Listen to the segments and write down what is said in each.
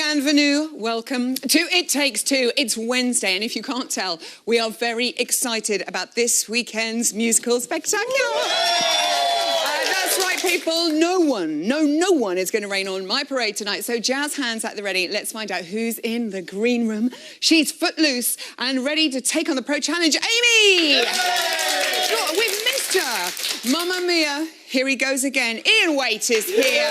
Bienvenue, welcome to It Takes Two. It's Wednesday, and if you can't tell, we are very excited about this weekend's musical spectacular. That's right, people. No one is going to rain on my parade tonight. So jazz hands at the ready. Let's find out who's in the green room. She's footloose and ready to take on the pro challenge. Amy! We've missed her. Mamma mia, here he goes again. Ian Waite is here.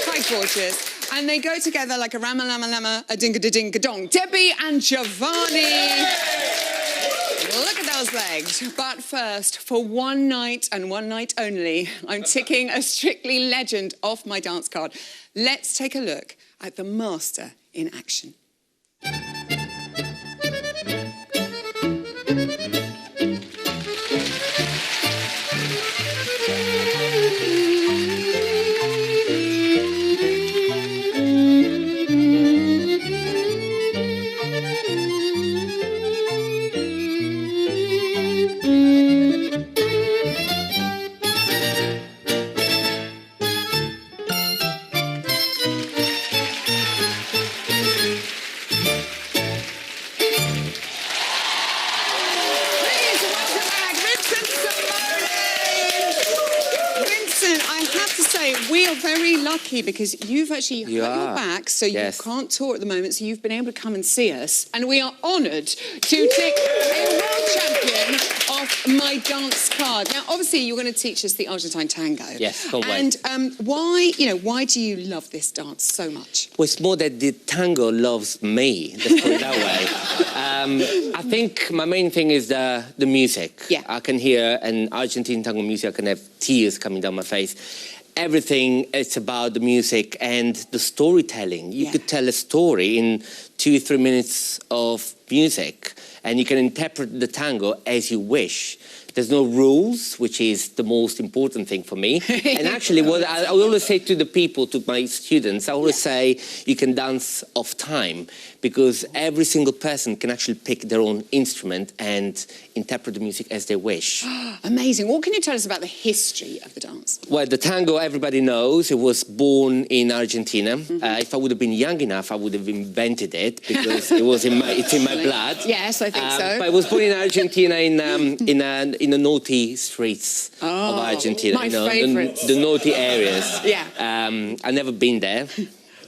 Quite gorgeous. And they go together like a rama-lama-lama, a dinga-da-dinga-dong. Debbie and Giovanni. Look at those legs. But first, for one night and one night only, I'm ticking a Strictly Legend off my dance card. Let's take a look at the master in action. We are very lucky because you've actually hurt your back, so you can't tour at the moment, so you've been able to come and see us. And we are honoured to take a world champion off my dance card. Now, obviously, you're going to teach us the Argentine tango. Yes, can't wait. And why do you love this dance so much? Well, it's more that the tango loves me, let's put it that way. I think my main thing is the music. Yeah. I can hear an Argentine tango music, I can have tears coming down my face. Everything is about the music and the storytelling. You could tell a story in 2-3 minutes of music, and you can interpret the tango as you wish. There's no rules, which is the most important thing for me. And actually, what I always say to the people, to my students, I always say you can dance off time, because every single person can actually pick their own instrument and interpret the music as they wish. Amazing. What can you tell us about the history of the dance? Well, the tango, everybody knows, it was born in Argentina. If I would have been young enough, I would have invented it, because it's in my blood. Yes, I think so. But I was born in Argentina in the naughty streets of Argentina. My favourites. The naughty areas. Yeah. I've never been there.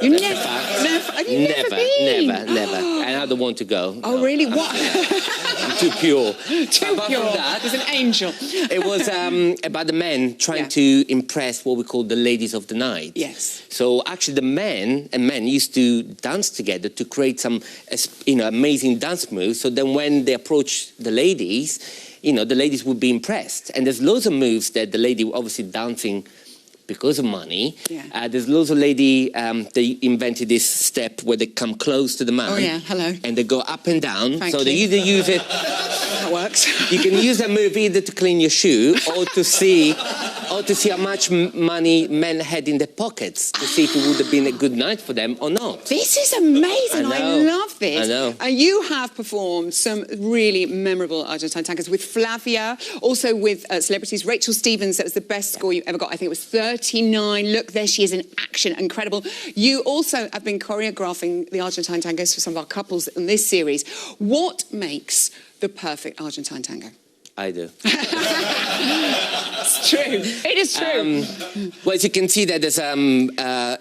You never? Have you never been? Never. And I don't want to go. Oh, really? What? I'm too pure. Too pure. That, there's an angel. It was about the men trying to impress what we call the ladies of the night. Yes. So actually the men used to dance together to create some amazing dance moves. So then when they approach the ladies, the ladies would be impressed. And there's loads of moves that the lady obviously dancing because of money. Yeah. There's loads of lady, they invented this step where they come close to the man. Oh, yeah, hello. And they go up and down. Thank so you. they either use it... That works. You can use that move either to clean your shoe or to see how much money men had in their pockets, to see if it would have been a good night for them or not. This is amazing. I love this. I know. And you have performed some really memorable Argentine tangos with Flavia, also with celebrities. Rachel Stevens, that was the best score you ever got. I think it was 39. Look, there she is in action. Incredible. You also have been choreographing the Argentine tangos for some of our couples in this series. What makes the perfect Argentine tango? I do. It's true. It is true. Well, as you can see, that there's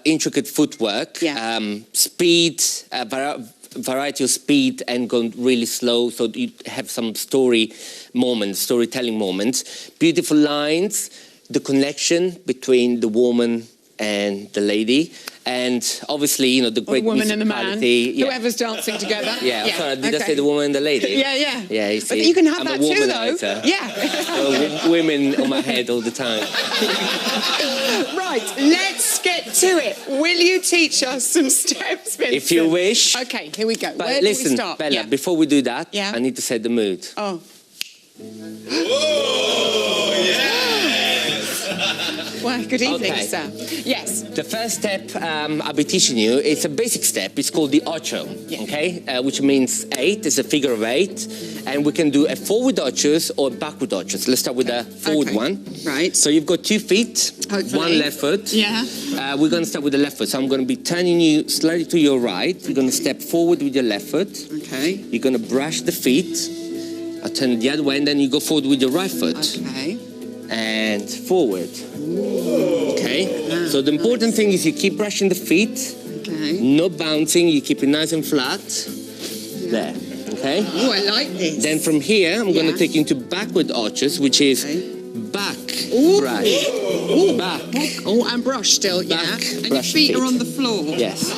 intricate footwork, speed, variety of speed, and going really slow, so you have some storytelling moments. Beautiful lines, the connection between the woman and the lady, and obviously, the great woman and the man, yeah. whoever's dancing together. Yeah, sorry, did I say the woman and the lady? Yeah. Yeah, you see, but you can have I'm that a too, though. Yeah. Women on my head all the time. Right, let's get to it. Will you teach us some steps, Vincent? If you wish. Okay, here we go. But Where listen, do we start? Bella, before we do that, I need to set the mood. Oh. Oh, yes! Well, good evening, sir. Yes. The first step I'll be teaching you, it's a basic step. It's called the ocho, okay? Which means 8. It's a figure of 8. And we can do a forward ochos or backward ochos. Let's start with the forward one. Right. So you've got 2 feet Hopefully. one left foot. Yeah. We're going to start with the left foot. So I'm going to be turning you slightly to your right. You're going to step forward with your left foot. Okay. You're going to brush the feet. I'll turn it the other way, and then you go forward with your right foot. Okay. And forward. Okay? So the important thing is you keep brushing the feet. Okay. No bouncing. You keep it nice and flat. There. Okay? Oh, I like this. Then from here, I'm going to take you into backward arches, which is back brush. Back. Oh, and brush still, Back, yeah. And your brush feet are feet. on the floor. Yes.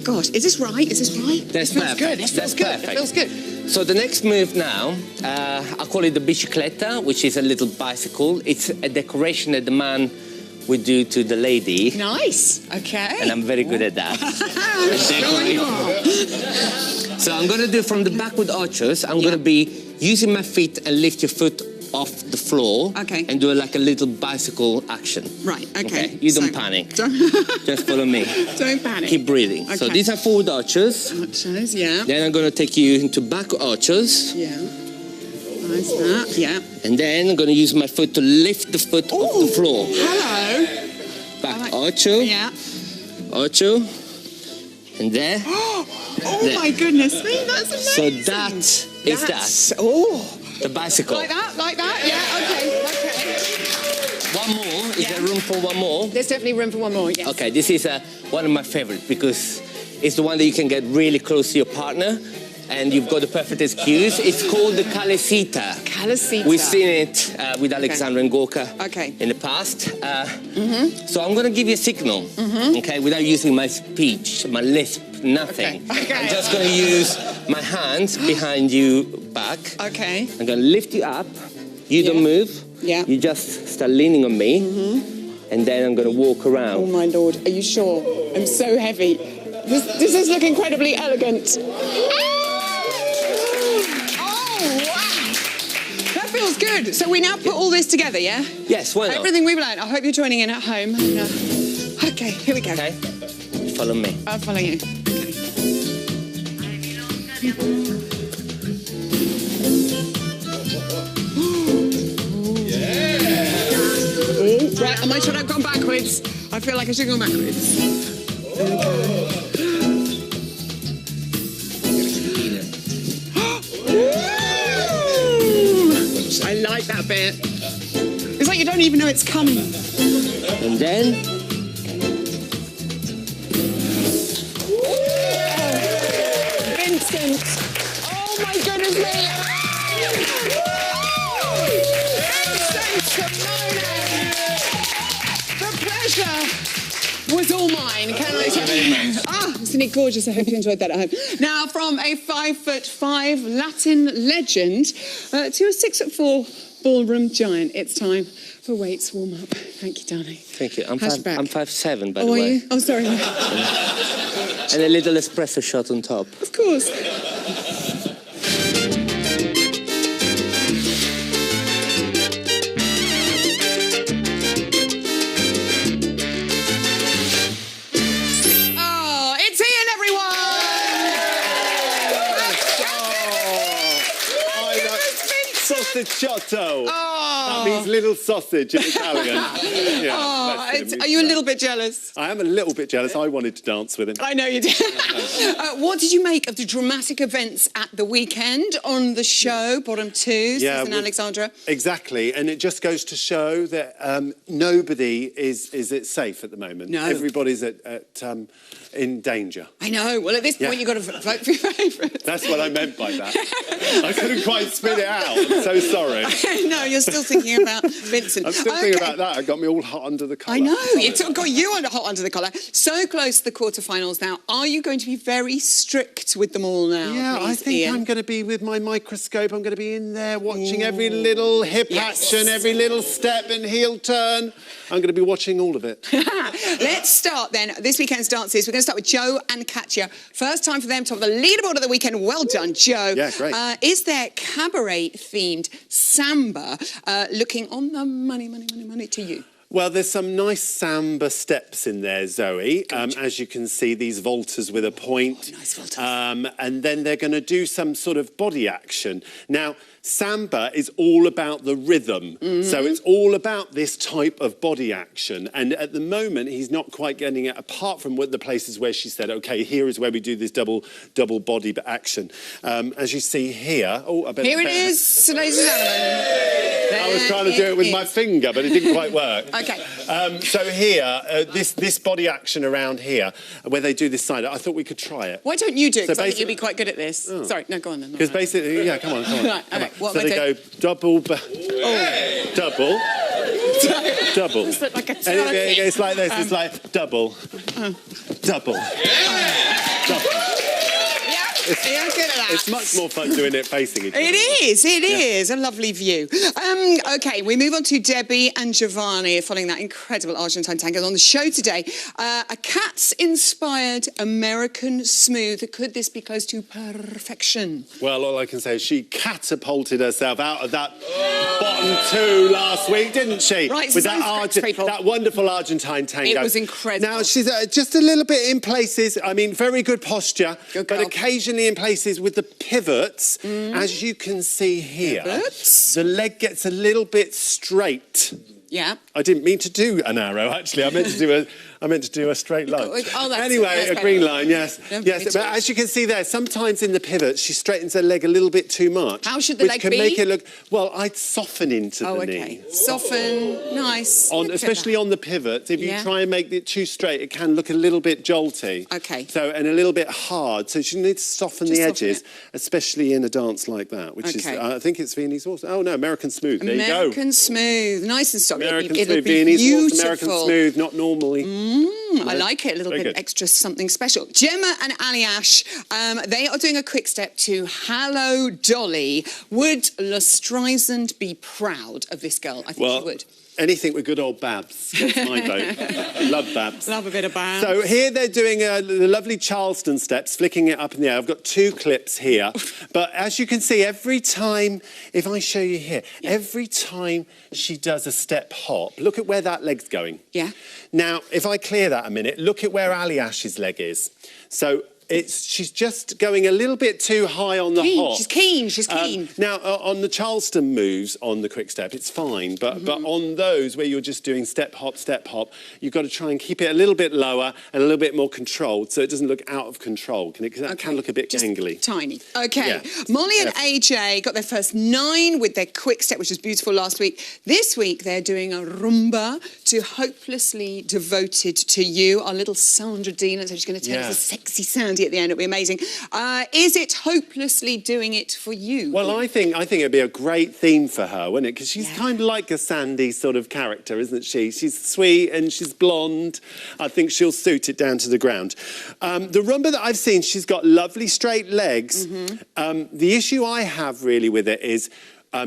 Gosh, is this right? Is this right? That's feels perfect. good. It feels That's good. perfect. It feels good. So the next move now, I call it the bicicletta, which is a little bicycle. It's a decoration that the man would do to the lady. Nice. Okay. And I'm very good at that. Sure you are. So I'm going to do from the backward arches, I'm going to be using my feet and lift your foot off the floor. Okay. And do like a little bicycle action. Right, okay. You don't panic. Just follow me. Don't panic. Keep breathing. Okay. So these are forward arches. Arches, yeah. Then I'm going to take you into back arches. Yeah. Nice that, yeah. And then I'm going to use my foot to lift the foot off the floor. Hello. Back archo. Yeah. Archo. And there. Oh There. my goodness me, that's So amazing. that is that. Oh. The bicycle. Like that? Yeah, okay. One more. Is there room for one more? There's definitely room for one more, yes. Okay, this is one of my favorites because it's the one that you can get really close to your partner and you've got the perfect excuse. It's called the Calesita. Calesita. We've seen it with Alexandra and Gorka in the past. So I'm going to give you a signal, okay, without using my speech, my lisp, nothing. Okay. I'm just going to use my hands behind you back. Okay. I'm going to lift you up. You don't move. Yeah. You just start leaning on me. And then I'm going to walk around. Oh my Lord, are you sure? I'm so heavy. This is looking incredibly elegant. That feels good. So we now put all this together, yeah? Yes, why not? Everything we've learned. I hope you're joining in at home. And, okay, here we go. Okay, follow me. I'll follow you. Right, I should have gone backwards. I feel like I should have gone backwards. I like that bit. It's like you don't even know it's coming. And then... Vincent! Oh my goodness me! Vincent Simone! The pleasure was all mine, can I tell you? Isn't it gorgeous? I hope you enjoyed that at home. Now, from a 5'5" Latin legend to a 6'4" ballroom giant, it's time for Waite's warm-up. Thank you, darling. Thank you. I'm Hashback. 5'7", by the Oh, are way. you? Oh, sorry. And a little espresso shot on top. Of course. Oh, it's Ian, everyone! Sausaggiotto. Oh. That means little sausage in Italian. Yeah, Are you a little bit jealous? I am a little bit jealous. I wanted to dance with him. I know you did. What did you make of the dramatic events at the weekend on the show, Bottom Two, Susan Alexandra? Exactly, and it just goes to show that nobody is safe at the moment. No. Everybody's in danger. I know. Well, at this point, you've got to vote for your favourites. That's what I meant by that. I couldn't quite spit it out. I'm so sorry. No, you're still thinking about Vincent. I'm still thinking about that. It got me all hot under the collar. I know. It got you hot under the collar. So close to the quarterfinals now. Are you going to be very strict with them all now? Yeah, please, I think Ian? I'm going to be with my microscope. I'm going to be in there watching every little hip action, every little step and heel turn. I'm going to be watching all of it. Let's start then. This weekend's dances. We're going to start with Joe and Katya. First time for them to have the leaderboard of the weekend. Well done, Joe. Yeah, great. Is there cabaret-themed samba looking on the money to you? Well, there's some nice samba steps in there, Zoe. As you can see, these voltas with a point. Oh, nice voltas. And then they're going to do some sort of body action. Now, samba is all about the rhythm. So it's all about this type of body action. And at the moment, he's not quite getting it, apart from the places where she said, OK, here is where we do this double body action. As you see here... Oh, Here it is, ladies and gentlemen. I was trying to do it with my finger, but it didn't quite work. OK. So here, this body action around here, where they do this side, I thought we could try it. Why don't you do it? So Because I think you'd be quite good at this. Oh. Sorry, no, go on then. Because basically, yeah, come on. Right, OK. What So am I they doing? go double, double. Just look like a And turkey. it's like this, it's like double, double, double. Yeah, good at that. It's much more fun doing it facing each other. It is. A lovely view. OK, we move on to Debbie and Giovanni following that incredible Argentine tango on the show today. A Cats-inspired American smooth. Could this be close to perfection? Well, all I can say is she catapulted herself out of that bottom two last week, didn't she? Right, with people. that wonderful Argentine tango. It was incredible. Now, she's just a little bit in places, I mean, very good posture, Good but girl. occasionally in places with the pivots, as you can see here, Pivots. the leg gets a little bit straight. Yeah. I didn't mean to do an arrow, actually. I meant to do a straight line. Oh, that's anyway, that's a green line, yes. No, Yes, it's but as you can see there, sometimes in the pivots, she straightens her leg a little bit too much. How should the which leg can be? make it look... Well, I'd soften into the knee. Soften. Nice. Look at Especially that. on the pivots. If you Yeah. try and make it too straight, it can look a little bit jolty. OK. So, and a little bit hard. So she needs to soften Just the soften edges, it. especially in a dance like that, which is, OK. I think it's Viennese also. Oh, no, American Smooth. There you go. American smooth. Nice and soft. American It'll Smooth, be Viennese beautiful. American Smooth, not normally. I like it. A little Very bit good. extra something special. Gemma and Ali Ash, they are doing a quick step to Hello Dolly. Would La Streisand be proud of this girl? I think she would. Anything with good old Babs. That's my vote. Love Babs. Love a bit of Babs. So here they're doing the lovely Charleston steps, flicking it up in the air. I've got two clips here. But as you can see, every time, if I show you here, every time she does a step hop, look at where that leg's going. Yeah. Now, if I clear that a minute, look at where Ali Ash's leg is. So she's just going a little bit too high on the hop. She's keen. Now, on the Charleston moves on the quick step, it's fine. But on those where you're just doing step, hop, you've got to try and keep it a little bit lower and a little bit more controlled so it doesn't look out of control. Because that can look a bit Just gangly. Tiny. OK. Yeah. Molly and AJ got their first 9 with their quick step, which was beautiful last week. This week, they're doing a rumba to Hopelessly Devoted to You. Our little Sandra Dean, so she's going to tell us a sexy soundy at the end. It'll be amazing. Is it hopelessly doing it for you? Well, I think it'd be a great theme for her, wouldn't it? Because she's kind of like a Sandy sort of character, isn't she? She's sweet and she's blonde. I think she'll suit it down to the ground. The rumba that I've seen, she's got lovely straight legs. The issue I have really with it is,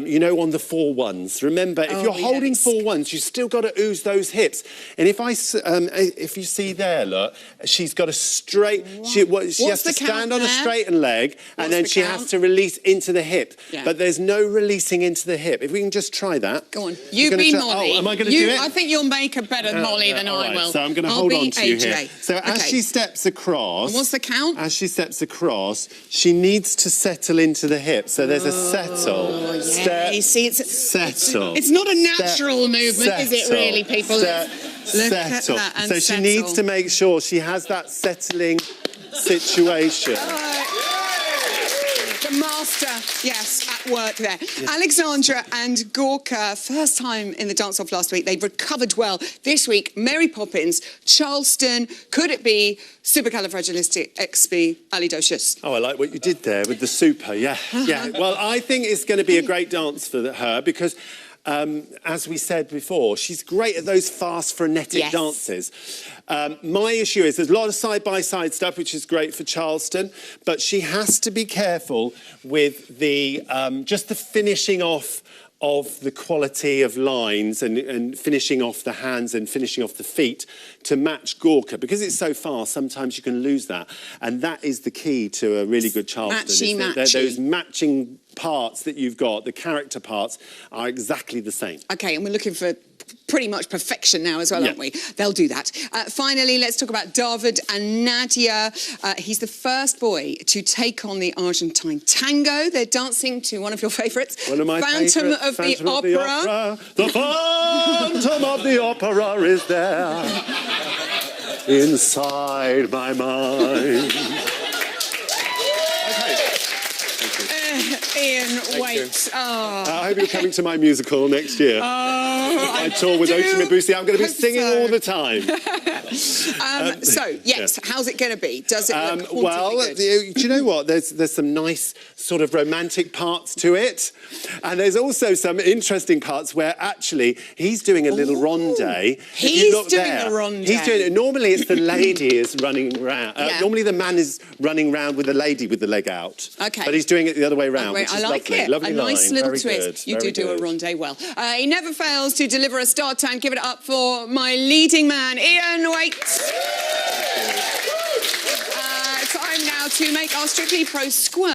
you know, on the 4-1s. Remember, if you're holding 4-1s, you've still got to ooze those hips. And if you see there, look, she's got a straight. She has to stand on a straightened leg, and then she has to release into the hip. Yeah. But there's no releasing into the hip. If we can just try that. Go on. You be Molly. Oh, am I going to do it? I think you'll make a better Molly than I will. So I'm going to I'll hold be on to you here. AJ. So as she steps across... And what's the count? As she steps across, she needs to settle into the hip. So there's a settle. Step, you see, settle. It's not a natural movement, is it, settle, really, people? Look at that and so she needs to make sure she has that settling situation. The master, yes, at work there. Alexandra and Gorka, first time in the dance-off last week. They've recovered well. This week, Mary Poppins, Charleston. Could it be supercalifragilisticexpialidocious? Oh, I like what you did there with the super, yeah. Well, I think it's going to be a great dance for her because... as we said before, she's great at those fast, frenetic dances. My issue is there's a lot of side-by-side stuff, which is great for Charleston, but she has to be careful with the just the finishing off of the quality of lines and finishing off the hands and finishing off the feet to match Gorka. Because it's so fast, sometimes you can lose that. And that is the key to a really good Charleston. Matchy. Those matching parts that you've got, the character parts, are exactly the same. OK, and we're looking for pretty much perfection now as well, aren't we? They'll do that. Finally, let's talk about David and Nadia. He's the first boy to take on the Argentine tango. They're dancing to one of your favourites, One of my Phantom favourites, of Phantom the of the Opera. Opera. The Phantom of the Opera is there inside my mind. Ian Waite. Oh. I hope you're coming to my musical next year. I tour with Ocean Mabusi. I'm going to be singing all the time. Yes, how's it going to be? Does it look well, good? do you know what? There's some nice sort of romantic parts to it. And there's also some interesting parts where actually he's doing a little ronde. He's doing a ronde. He's doing it. Normally it's the lady is running around. Normally the man is running around with the lady with the leg out. Okay. But he's doing it the other way around. I like lovely. it. Lovely a nice line. little Very twist. good. You Very do good. a ronde well. He never fails to deliver a star turn. Give it up for my leading man, Ian Waite. Time now to make our Strictly Pro squirt.